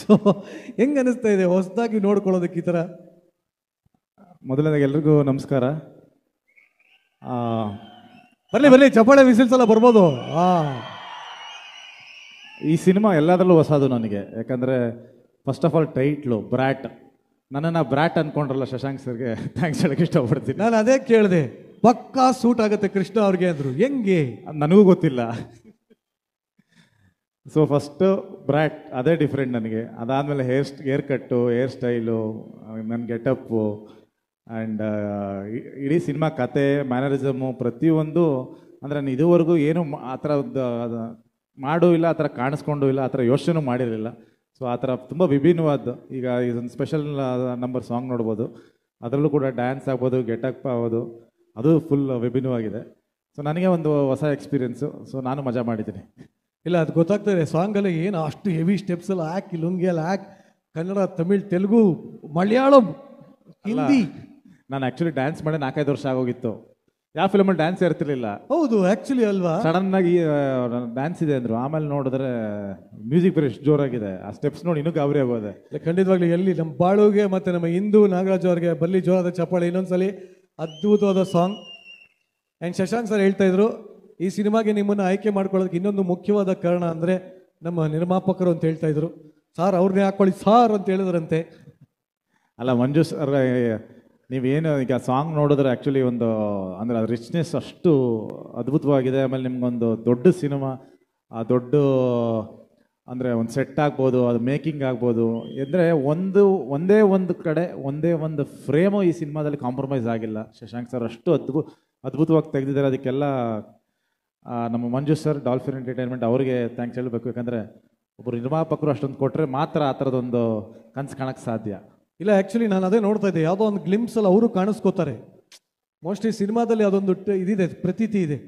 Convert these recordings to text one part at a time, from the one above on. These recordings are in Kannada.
ಸೊ ಹೆಂಗೆ ಅನಿಸ್ತಾ ಇದೆ ಹೊಸದಾಗಿ ನೋಡ್ಕೊಳ್ಳೋದಕ್ಕೆ ಈ ಥರ? ಮೊದಲನೇದಾಗಿ ಎಲ್ರಿಗೂ ನಮಸ್ಕಾರ. ಬರಲಿ ಬರಲಿ, ಚಪ್ಪಾಳೆ ವಿಸಿಲ್ಸ್ ಎಲ್ಲ ಬರ್ಬೋದು. ಈ ಸಿನಿಮಾ ಎಲ್ಲದರಲ್ಲೂ ಹೊಸದು ನನಗೆ. ಯಾಕಂದರೆ first of all title brat. ನನ್ನನ್ನು ಬ್ರ್ಯಾಟ್ ಅಂದ್ಕೊಂಡ್ರಲ್ಲ ಶಶಾಂಕ್ ಸರ್ಗೆ ಥ್ಯಾಂಕ್ಸ್ ಹೇಳಕ್ಕೆ ಇಷ್ಟಪಡ್ತೀನಿ. ನಾನು ಅದೇ ಕೇಳಿದೆ, ಪಕ್ಕಾ ಸೂಟ್ ಆಗುತ್ತೆ ಕೃಷ್ಣ ಅವ್ರಿಗೆ ಅಂದರು. ಹೆಂಗೆ ನನಗೂ ಗೊತ್ತಿಲ್ಲ. ಸೊ ಫಸ್ಟು ಬ್ರ್ಯಾಟ್, ಅದೇ ಡಿಫ್ರೆಂಟ್ ನನಗೆ. ಅದಾದಮೇಲೆ ಹೇರ್ ಕಟ್ಟು, ಹೇರ್ ಸ್ಟೈಲು, ನನ್ನ ಗೆಟಪ್ಪು ಆ್ಯಂಡ್ ಇಡೀ ಸಿನಿಮಾ ಕತೆ, ಮ್ಯಾನರಿಸಮು ಪ್ರತಿಯೊಂದು. ಅಂದರೆ ನಾನು ಇದುವರೆಗೂ ಏನು ಆ ಥರ ಮಾಡೂ ಇಲ್ಲ, ಆ ಥರ ಕಾಣಿಸ್ಕೊಂಡು ಇಲ್ಲ, ಆ ಥರ ಯೋಚನೆ ಮಾಡಿರಲಿಲ್ಲ. ಸೊ ಆ ಥರ ತುಂಬ ವಿಭಿನ್ನವಾದ. ಈಗ ಇದೊಂದು ಸ್ಪೆಷಲ್ ನಂಬರ್ ಸಾಂಗ್ ನೋಡ್ಬೋದು, ಅದರಲ್ಲೂ ಕೂಡ ಡ್ಯಾನ್ಸ್ ಆಗ್ಬೋದು, ಗೆಟಪ್ ಆಗ್ಬೋದು, ಅದು ಫುಲ್ ವಿಭಿನ್ನವಾಗಿದೆ. ಸೊ ನನಗೆ ಒಂದು ಹೊಸ ಎಕ್ಸ್ಪೀರಿಯೆನ್ಸು. ಸೊ ನಾನು ಮಜಾ ಮಾಡಿದ್ದೀನಿ. ಇಲ್ಲ, ಅದು ಗೊತ್ತಾಗ್ತದೆ ಸಾಂಗಲ್ಲಿ ಏನು ಅಷ್ಟು ಹೆವಿ ಸ್ಟೆಪ್ಸ್ ಎಲ್ಲ ಹಾಕಿ, ಲುಂಗಿ ಎಲ್ಲ ಹಾಕಿ, ಕನ್ನಡ, ತಮಿಳ್, ತೆಲುಗು, ಮಲಯಾಳಂ, ಹಿಂದಿ. ನಾನು ಆ್ಯಕ್ಚುಲಿ ಡ್ಯಾನ್ಸ್ ಮಾಡಿ 4-5 ವರ್ಷ ಆಗೋಗಿತ್ತು. ಯಾವ ಫಿಲಮಲ್ಲಿ ಡ್ಯಾನ್ಸ್ ಇರ್ತಿರ್ಲಿಲ್ಲ. ಹೌದು, ಆ್ಯಕ್ಚುಲಿ ಅಲ್ವಾ. ಸಡನ್ನಾಗಿ ಡ್ಯಾನ್ಸ್ ಇದೆ ಅಂದರು. ಆಮೇಲೆ ನೋಡಿದ್ರೆ ಮ್ಯೂಸಿಕ್ ಬೇರೆ ಎಷ್ಟು ಜೋರಾಗಿದೆ, ಆ ಸ್ಟೆಪ್ಸ್ ನೋಡಿ ಇನ್ನೂ ಗಾಬರಿ ಆಗೋದೆ. ಖಂಡಿತವಾಗ್ಲಿ ಎಲ್ಲಿ ನಮ್ಮ ಬಾಳುಗೆ ಮತ್ತು ನಮ್ಮ ಹಿಂದೂ ನಾಗರಾಜ್ ಅವ್ರಿಗೆ ಬರಲಿ ಜೋರಾದ ಚಪ್ಪಾಳೆ. ಇನ್ನೊಂದ್ಸಲಿ ಅದ್ಭುತವಾದ ಸಾಂಗ್. ಆ್ಯಂಡ್ ಶಶಾಂಕ್ ಸರ್ ಹೇಳ್ತಾ ಇದ್ರು, ಈ ಸಿನಿಮಾಗೆ ನಿಮ್ಮನ್ನು ಆಯ್ಕೆ ಮಾಡ್ಕೊಳ್ಳೋದಕ್ಕೆ ಇನ್ನೊಂದು ಮುಖ್ಯವಾದ ಕಾರಣ ಅಂದರೆ ನಮ್ಮ ನಿರ್ಮಾಪಕರು ಅಂತ ಹೇಳ್ತಾ ಇದ್ರು. ಸಾರ್ ಅವ್ರನ್ನೇ ಹಾಕ್ಕೊಳ್ಳಿ ಸಾರ್ ಅಂತ ಹೇಳಿದ್ರಂತೆ. ಅಲ್ಲ ಮಂಜು ಸರ್, ನೀವೇನು ಈಗ ಸಾಂಗ್ ನೋಡಿದ್ರೆ ಆ್ಯಕ್ಚುಲಿ ಒಂದು ಅಂದರೆ ಅದು ರಿಚ್ನೆಸ್ ಅಷ್ಟು ಅದ್ಭುತವಾಗಿದೆ. ಆಮೇಲೆ ನಿಮ್ಗೊಂದು ದೊಡ್ಡ ಸಿನಿಮಾ, ಆ ದೊಡ್ಡ ಅಂದರೆ ಒಂದು ಸೆಟ್ ಆಗ್ಬೋದು, ಅದು ಮೇಕಿಂಗ್ ಆಗ್ಬೋದು. ಅಂದರೆ ಒಂದೇ ಒಂದು ಕಡೆ ಒಂದೇ ಒಂದು ಫ್ರೇಮು ಈ ಸಿನಿಮಾದಲ್ಲಿ ಕಾಂಪ್ರಮೈಸ್ ಆಗಿಲ್ಲ. ಶಶಾಂಕ್ ಸರ್ ಅಷ್ಟು ಅದ್ಭುತವಾಗಿ ತೆಗೆದಿದ್ದಾರೆ. ಅದಕ್ಕೆಲ್ಲ ನಮ್ಮ ಮಂಜು ಸರ್, ಡಾಲ್ಫಿನ್ ಎಂಟರ್ಟೈನ್ಮೆಂಟ್ ಅವರಿಗೆ ಥ್ಯಾಂಕ್ಸ್ ಹೇಳಬೇಕು. ಯಾಕಂದರೆ ಒಬ್ಬರು ನಿರ್ಮಾಪಕರು ಅಷ್ಟೊಂದು ಕೊಟ್ಟರೆ ಮಾತ್ರ ಆ ಥರದೊಂದು ಕನಸು ಕಾಣಕ್ಕೆ ಸಾಧ್ಯ. ಇಲ್ಲ, ಆ್ಯಕ್ಚುಲಿ ನಾನು ಅದೇ ನೋಡ್ತಾ ಇದ್ದೆ, ಯಾವುದೋ ಒಂದು ಗ್ಲಿಮ್ಸಲ್ಲಿ ಅವರು ಕಾಣಿಸ್ಕೋತಾರೆ. ಮೋಸ್ಟ್ಲಿ ಸಿನಿಮಾದಲ್ಲಿ ಅದೊಂದು ಇದಿದೆ, ಪ್ರತೀತಿ ಇದೆ.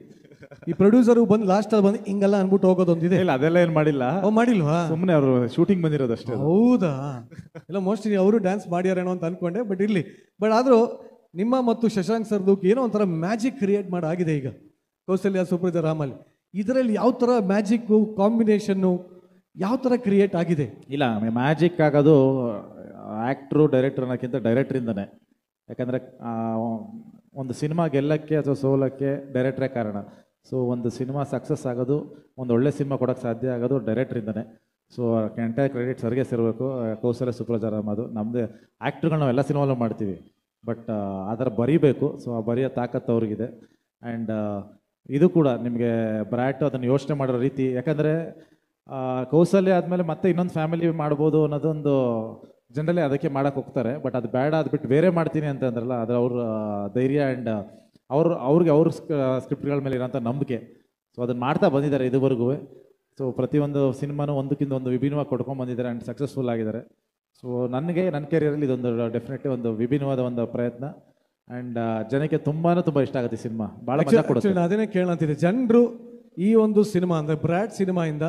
ಈ ಪ್ರೊಡ್ಯೂಸರು ಬಂದು ಲಾಸ್ಟಲ್ಲಿ ಬಂದು ಹಿಂಗೆಲ್ಲ ಅಂದ್ಬಿಟ್ಟು ಹೋಗೋದೊಂದಿದೆ. ಇಲ್ಲ, ಅದೆಲ್ಲ ಏನು ಮಾಡಿಲ್ಲ. ಮಾಡಿಲ್ವಾ? ಸುಮ್ಮನೆ ಅವರು ಶೂಟಿಂಗ್ ಬಂದಿರೋದು ಅಷ್ಟೇ. ಹೌದಾ? ಇಲ್ಲ, ಮೋಸ್ಟ್ಲಿ ಅವರು ಡ್ಯಾನ್ಸ್ ಮಾಡ್ಯಾರೇನೋ ಅಂತ ಅಂದ್ಕೊಂಡೆ. ಬಟ್ ಇರಲಿ. ಬಟ್ ಆದರೂ ನಿಮ್ಮ ಮತ್ತು ಶಶಾಂಕ್ ಸರ್ದು ಏನೋ ಒಂಥರ ಮ್ಯಾಜಿಕ್ ಕ್ರಿಯೇಟ್ ಮಾಡಾಗಿದೆ ಈಗ ಕೌಸಲ್ಯ ಸುಪ್ರಜಾ ರಾಮಲ್ಲಿ. ಇದರಲ್ಲಿ ಯಾವ ಥರ ಮ್ಯಾಜಿಕ್ಕು ಕಾಂಬಿನೇಷನ್ನು ಯಾವ ಥರ ಕ್ರಿಯೇಟ್ ಆಗಿದೆ? ಇಲ್ಲ, ಮ್ಯಾಜಿಕ್ ಆಗೋದು ಆ್ಯಕ್ಟ್ರು ಡೈರೆಕ್ಟರ್ ಅನ್ನೋಕ್ಕಿಂತ ಡೈರೆಕ್ಟ್ರಿಂದನೇ. ಯಾಕಂದರೆ ಒಂದು ಸಿನಿಮಾ ಗೆಲ್ಲಕ್ಕೆ ಅಥವಾ ಸೋಲಕ್ಕೆ ಡೈರೆಕ್ಟ್ರೇ ಕಾರಣ. ಸೊ ಒಂದು ಸಿನಿಮಾ ಸಕ್ಸಸ್ ಆಗೋದು, ಒಂದು ಒಳ್ಳೆ ಸಿನಿಮಾ ಕೊಡೋಕ್ಕೆ ಸಾಧ್ಯ ಆಗೋದು ಡೈರೆಕ್ಟ್ರಿಂದನೇ. ಸೊ ಎಂಟೈರ್ ಕ್ರೆಡಿಟ್ ಸರ್ಗೆ ಸೇರಬೇಕು. ಕೌಸಲ್ಯ ಸುಪ್ರಜಾ ರಾಮ್ ಅದು ನಮ್ಮದೇ. ಆ್ಯಕ್ಟ್ರುಗಳು ನಾವು ಎಲ್ಲ ಸಿನಿಮಾಲೂ ಮಾಡ್ತೀವಿ, ಬಟ್ ಆ ಥರ ಬರೀಬೇಕು. ಸೊ ಆ ಬರೆಯೋ ತಾಕತ್ತು ಅವ್ರಿಗಿದೆ. ಆ್ಯಂಡ್ ಇದು ಕೂಡ ನಿಮಗೆ ಬ್ರ್ಯಾಟು ಅದನ್ನು ಯೋಚನೆ ಮಾಡೋ ರೀತಿ. ಯಾಕಂದರೆ ಕೌಸಲ್ಯ ಆದಮೇಲೆ ಮತ್ತೆ ಇನ್ನೊಂದು ಫ್ಯಾಮಿಲಿ ಮಾಡ್ಬೋದು ಅನ್ನೋದೊಂದು ಜನರಲಿ ಅದಕ್ಕೆ ಮಾಡೋಕ್ಕೆ ಹೋಗ್ತಾರೆ. ಬಟ್ ಅದು ಬೇಡ, ಅದು ಬಿಟ್ಟು ಬೇರೆ ಮಾಡ್ತೀನಿ ಅಂತ ಅಂದ್ರಲ್ಲ, ಅದು ಅವ್ರ ಧೈರ್ಯ ಆ್ಯಂಡ್ ಅವ್ರ ಸ್ಕ್ರಿಪ್ಟ್ಗಳ ಮೇಲೆ ಇರೋಂಥ ನಂಬಿಕೆ. ಸೊ ಅದನ್ನು ಮಾಡ್ತಾ ಬಂದಿದ್ದಾರೆ ಇದುವರೆಗೂ. ಸೊ ಪ್ರತಿಯೊಂದು ಸಿನಿಮಾನು ಒಂದಕ್ಕಿಂತ ಒಂದು ವಿಭಿನ್ನವಾಗಿ ಕೊಡ್ಕೊಂಡು ಬಂದಿದ್ದಾರೆ ಆ್ಯಂಡ್ ಸಕ್ಸಸ್ಫುಲ್ ಆಗಿದ್ದಾರೆ. ಸೊ ನನಗೆ ನನ್ನ ಕೆರಿಯರಲ್ಲಿ ಇದೊಂದು ಡೆಫಿನೆಟ್ಲಿ ಒಂದು ವಿಭಿನ್ನವಾದ ಒಂದು ಪ್ರಯತ್ನ. ಆ್ಯಂಡ್ ಜನಕ್ಕೆ ತುಂಬ ಇಷ್ಟ ಆಗುತ್ತೆ ಸಿನಿಮಾ. ಭಾಳ ಮಜಾ ಕೊಡುತ್ತೆ. ಅದೇನೇ ಕೇಳಂತಿದೆ ಜನರು ಈ ಒಂದು ಸಿನಿಮಾ ಅಂದರೆ ಬ್ರ್ಯಾಟ್ ಸಿನಿಮಾಯಿಂದ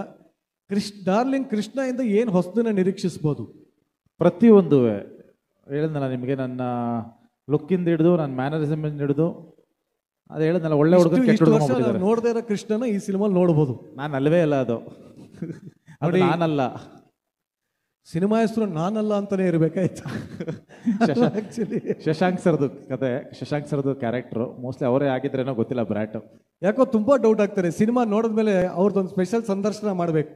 ಡಾರ್ಲಿಂಗ್ ಕೃಷ್ಣಯಿಂದ ಏನು ಹೊಸದನ್ನ ನಿರೀಕ್ಷಿಸ್ಬೋದು? ಪ್ರತಿಯೊಂದು ಹೇಳಿದ್ನಲ್ಲ ನಿಮಗೆ, ನನ್ನ ಲುಕ್ಕಿಂದ ಹಿಡಿದು ನನ್ನ ಮ್ಯಾನರಿಸಮಿಂದ ಹಿಡಿದು ಅದು ಹೇಳಿದ್ನಲ್ಲ, ಒಳ್ಳೆ ಹುಡುಗ ನೋಡದೇ ಇರೋ ಕೃಷ್ಣನ ಈ ಸಿನಿಮಾ ನೋಡ್ಬೋದು. ನಾನು ಅಲ್ವೇ ಅಲ್ಲ, ಅದು ನಾನಲ್ಲ. ಸಿನಿಮಾ ಹೆಸರು ನಾನಲ್ಲ ಅಂತಾನೆ ಇರಬೇಕಾಯ್ತು. ಶಶಾಂಕ್ ಸರ್ದು ಕತೆ, ಶಶಾಂಕ್ ಸರ್ದು ಕ್ಯಾರೆಕ್ಟ್ರು ಮೋಸ್ಟ್ಲಿ ಅವರೇ ಆಗಿದ್ರೇನೋ ಗೊತ್ತಿಲ್ಲ ಬ್ರ್ಯಾಟು. ಯಾಕೋ ತುಂಬ ಡೌಟ್ ಆಗ್ತಾರೆ. ಸಿನಿಮಾ ನೋಡಿದ್ಮೇಲೆ ಅವ್ರದ್ದೊಂದು ಸ್ಪೆಷಲ್ ಸಂದರ್ಶನ ಮಾಡಬೇಕು.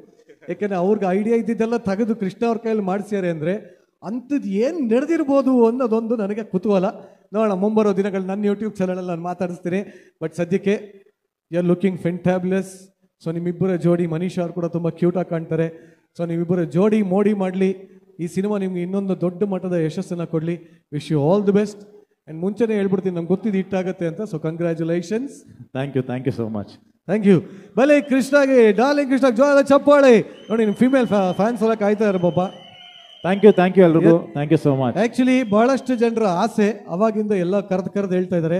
ಯಾಕೆಂದರೆ ಅವ್ರಿಗೆ ಐಡಿಯಾ ಇದ್ದಿದ್ದೆಲ್ಲ ತೆಗೆದು ಕೃಷ್ಣ ಅವ್ರ ಕೈಯಲ್ಲಿ ಮಾಡಿಸ್ಯಾರೆ ಅಂದರೆ ಅಂಥದ್ದು ಏನು ನಡೆದಿರ್ಬೋದು ಅನ್ನೋದೊಂದು ನನಗೆ ಕುತೂಹಲ. ನೋಡೋಣ ಮುಂಬರೋ ದಿನಗಳು ನನ್ನ ಯೂಟ್ಯೂಬ್ ಚಾನಲಲ್ಲಿ ನಾನು ಮಾತಾಡಿಸ್ತೀನಿ. ಬಟ್ ಸದ್ಯಕ್ಕೆ ಯು ಆರ್ ಲುಕಿಂಗ್ ಫೆಂಟ್ಯಾಬ್ಯುಲಸ್. ಸೊ ನಿಮ್ಮಿಬ್ಬರ ಜೋಡಿ, ಮನೀಶ್ ಅವ್ರು ಕೂಡ ತುಂಬ ಕ್ಯೂಟಾಗಿ ಕಾಣ್ತಾರೆ. ಸೊ ನೀವಿಬ್ಬರ ಜೋಡಿ ಮೋಡಿ ಮಾಡಲಿ. ಈ ಸಿನಿಮಾ ನಿಮ್ಗೆ ಇನ್ನೊಂದು ದೊಡ್ಡ ಮಟ್ಟದ ಯಶಸ್ಸನ್ನು ಕೊಡಲಿ. Wish you all the best. And ಮುಂಚೆನೇ ಹೇಳ್ಬಿಡ್ತೀನಿ, ನಮ್ಗೆ ಗೊತ್ತಿದ್ದು ಹಿಟ್ಟಾಗುತ್ತೆ ಅಂತ. So congratulations. Thank you so much. Thank you. ಬಲೆ ಕೃಷ್ಣಗೆ, ಡಾರ್ಲಿಂಗ್ ಕೃಷ್ಣ ಜೋರಾದ ಚಪ್ಪಾಳೆ. ನೋಡಿ, ನಿಮ್ಮ ಫಿಮೇಲ್ ಫ್ಯಾನ್ಸ್ ಎಲ್ಲ ಕಾಯ್ತಾ ಇದ್ದಾರೆ ಪಾಪ. ಥ್ಯಾಂಕ್ ಯು ಎಲ್ರಿಗೂ. Thank you so much. Actually ಬಹಳಷ್ಟು ಜನರ ಆಸೆ ಅವಾಗಿಂದ ಎಲ್ಲ ಕರೆದು ಹೇಳ್ತಾ ಇದ್ದಾರೆ,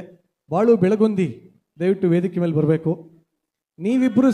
ಬಾಳು ಬೆಳಗುಂದಿ ದಯವಿಟ್ಟು ವೇದಿಕೆ ಮೇಲೆ ಬರಬೇಕು. ನೀವಿಬ್ಬರು